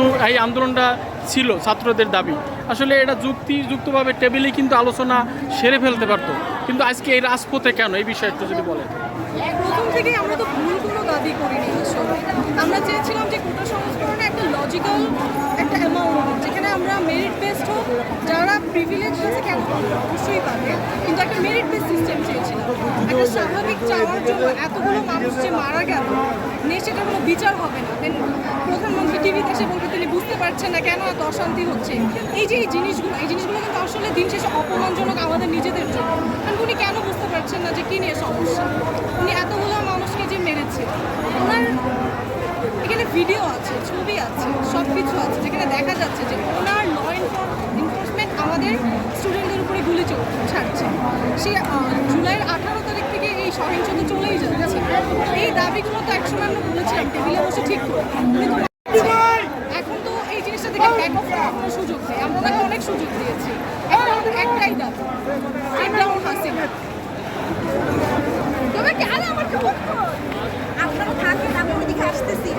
কিন্তু এই আন্দোলনটা ছিল ছাত্রদের দাবি। আসলে এটা যুক্তিযুক্তভাবে টেবিলে কিন্তু আলোচনা সেরে ফেলতে পারতো, কিন্তু আজকে এই রাজপথে কেন, এই বিষয়ে একটু যদি বলেন। প্রথম থেকেই আমরা তো ভুল কোনো দাবি করিনি। আসলে আমরা চেয়েছিলাম যে কোটা সংস্করণে একটা লজিক্যাল একটা অ্যামাউন্ট, যেখানে আমরা মেরিট বেসড হোক, যারা প্রিভিলেজ আছে কেন পাবে, অবশ্যই পাবে, কিন্তু একটা মেরিট বেস সিস্টেম চেয়েছিলাম। একটা স্বাভাবিক চাওয়ার জন্য এতগুলো মানুষ যে মারা গেল, সেটা কোনো বিচার হবে না। দেন প্রধানমন্ত্রী টিভিতে এসে বলবে তিনি বুঝতে পারছেন না কেন এত অশান্তি হচ্ছে। এই জিনিসগুলো কিন্তু আসলে দিন শেষে অপমানজনক আমাদের নিজেদের জন্য। কারণ উনি কেন বুঝতে পারছেন না যে কী নিয়ে সমস্যা? উনি এতগুলো মানুষকে যে মেরেছে, ওনার এখানে ভিডিও আছে, ছবি আছে, সব কিছু আছে, যেখানে দেখা যাচ্ছে যে ওনার ল এনফোর্সমেন্ট আমাদের স্টুডেন্টদের উপরে গুলি ছাড়ছে। সে জুলাইয়ের 18 তারিখ থেকে এই সহিংসতা চলেই যাচ্ছে। এই দাবিগুলো তো একসময় আমরা বলেছিলাম টেবিলে বসে ঠিক করে, এখন তো এই জিনিসটা থেকে ব্যাক অফ করার কোনো সুযোগ নেই। আমরা ওনাকে অনেক সুযোগ দিয়েছি, এখন আমাদের একটাই দাবি, একদম হাসিনা। তবে কেন আমার আপনারা থাকেন, আমি ওইদিকে আসতেছি।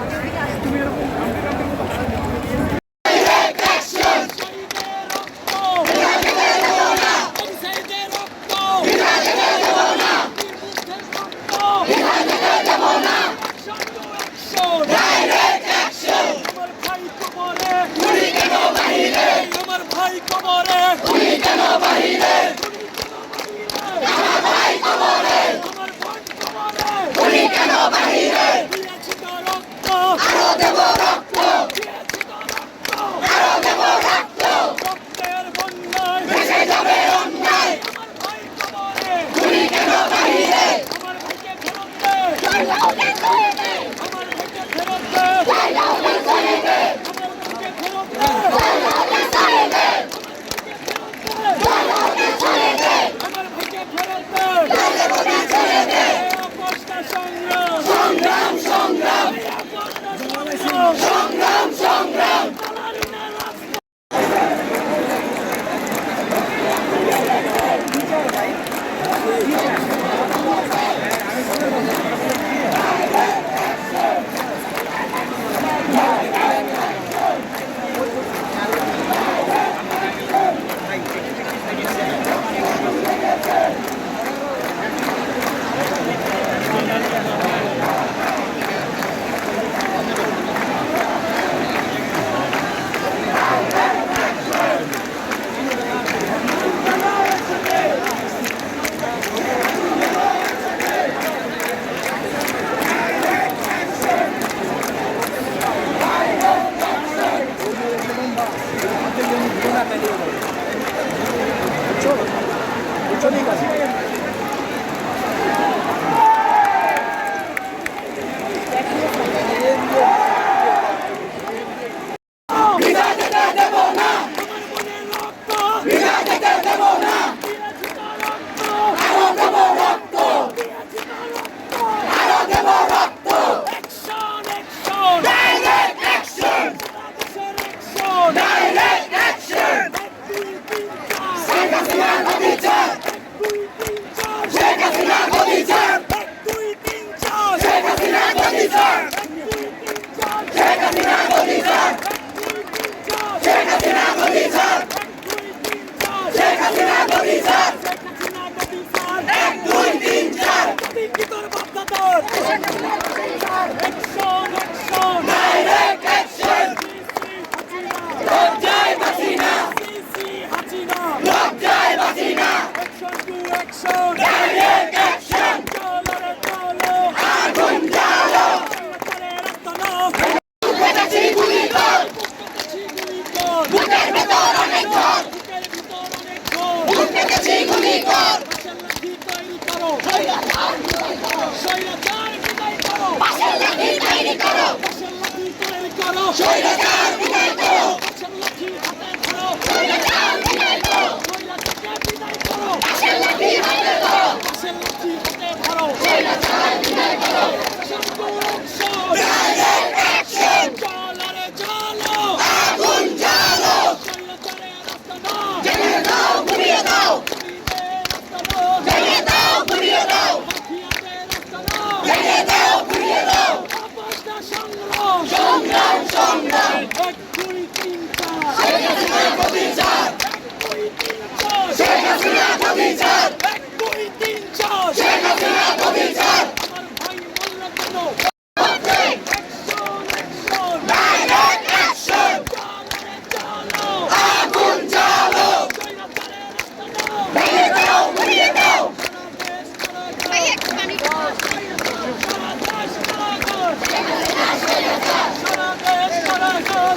সংগ্রাম সংগ্রাম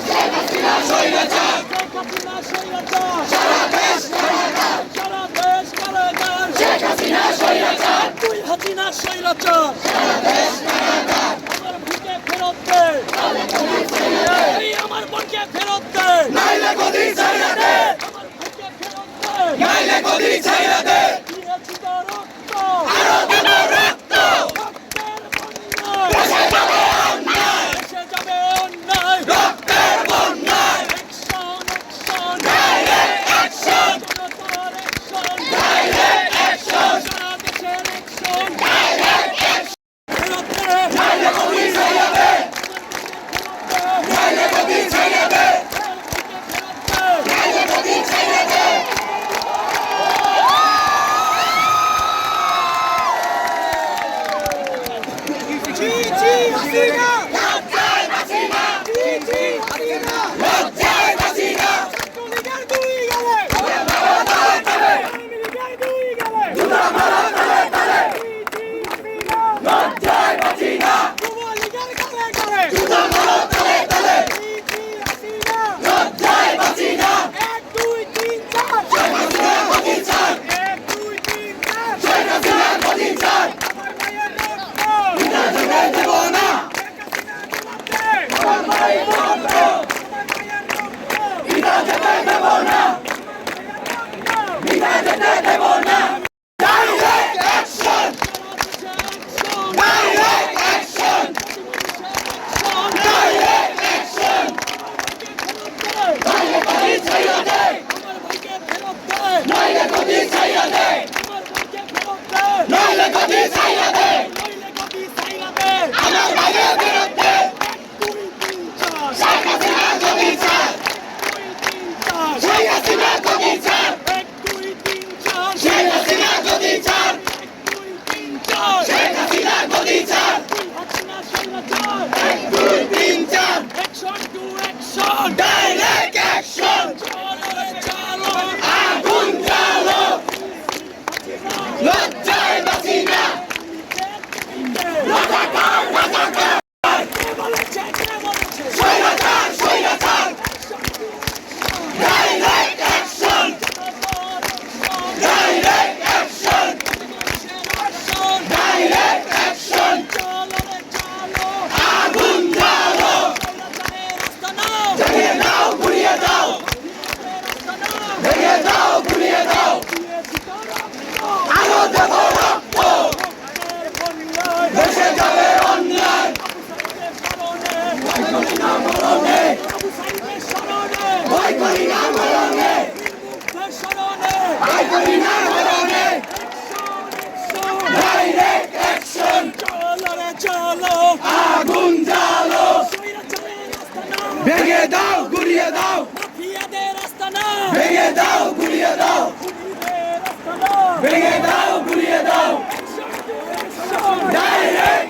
শেখ হাসিনা স্বৈরাচার, শেখ হাসিনা স্বৈরাচার, সারা দেশ কারাগার, সারা দেশ কারাগার, শেখ হাসিনা স্বৈরাচার, তুই হাসিনা স্বৈরাচার, সারা দেশ কারাগার, আমার বুকে ফেরত দে, এই আমার বোনকে ফেরত দে, নাইলে গদি ছাইড়া দে, আমার বুকে ফেরত দে, নাইলে গদি ছাইড়া দে, দিয়েছি তো রক্ত, আরো দেব রক্ত, রক্তের বন্যায় দেশে যাবে অন্যায়, দেশে যাবে অন্যায়, রক্তের বন্যায়, অ্যাকশন অ্যাকশন, ডাইরেক্ট অ্যাকশন, জনতার অ্যাকশন, ডাইরেক্ট অ্যাকশন, সারা দেশের অ্যাকশন, ডাইরেক্ট অ্যাকশন, ফেরত দে, নাইলে গদি ছাইড়া দে, নাইলে গদি ছাইড়া দে, নাইলে গদি ছাইড়া দে। জি জি হাসিনা, লজ্জায় হাসিনা, জি জি হাসিনা, লজ্জায় হাসিনা, ছাত্রলীগের দুই গেলে, দুলা মারা তালে তালে, আওয়ামী লীগের দুই গেলে, দুলা মারা তালে তালে, জি জি হাসিনা, লজ্জায় হাসিনা, যুবলীগের গেলে গেলে, দুলা মারা তালে তালে, জি জি হাসিনা, লজ্জায় হাসিনা, 1 2 3 4, শেখ হাসিনা গদি ছাড়, 1 2 3 4, শেখ হাসিনা গদি ছাড়, আমার মায়ের রক্ত বিনা যেতে দেব না, আমার মায়ের রক্ত, আমার মায়ের রক্ত বিনা যেতে দেব না, বিনা যেতে দেব না, direct action, direct action, direct action, নাইলে গদি ছাইড়া দে, আমার ভাইকে ফেরত দে, নাইলে গদি ছাইড়া দে, আমার ভাইকে ফেরত দে, নাইলে গদি ছাইড়া দে, নাইলে গদি ছাইড়া দে, আমার ভাইকে ফেরত দে, 1 2 3 4, শেখ হাসিনা গদি ছাড়, 1 2 3 4, শেখ হাসিনা গদি ছাড়, 1 2 3 4, শেখ হাসিনা গদি ছাড়, 1 2 3 4, শেখ হাসিনা গদি ছাড়, তুই হাসিনা স্বৈরাচার, 1 2 3 4, action to action, direct action, চলো রে চলো, আগুন জ্বালো, লজ্জায় হাসিনা, রাজাকার রাজাকার, কে বলেছে কে বলেছে, স্বৈরাচার স্বৈরাচার, direct action, direct action, direct action, চলো রে চলো, আগুন জ্বালো, স্বৈরাচারের রাস্তা নাও, ভেঙে দাও ঘুরিয়ে দাও, ভেঙে দাও ঘুরিয়ে দাও, দিয়েছি তো রক্ত, আরো দেব রক্ত, রক্তের বন্যায় দেশে যাবে অন্যায়, ভয় করি না মরণে, আবু সাইদের স্মরণে, ভয় করি না মরণে, বীরমুগ্ধের স্মরণে, ভয় করি না মরণে, ডাইরেক্ট অ্যাকশন, চলো রে চলো, আগুন জ্বালো, স্বৈরাচারের রাস্তা নাও, ভেঙে দাও ঘুরিয়ে দাও, মাফিয়াদের রাস্তা নাও, ভেঙে দাও ঘুরিয়ে দাও, খুনিদের রাস্তা নাও, ভেঙে দাও ঘুরিয়ে দাও, ডাইরেক্ট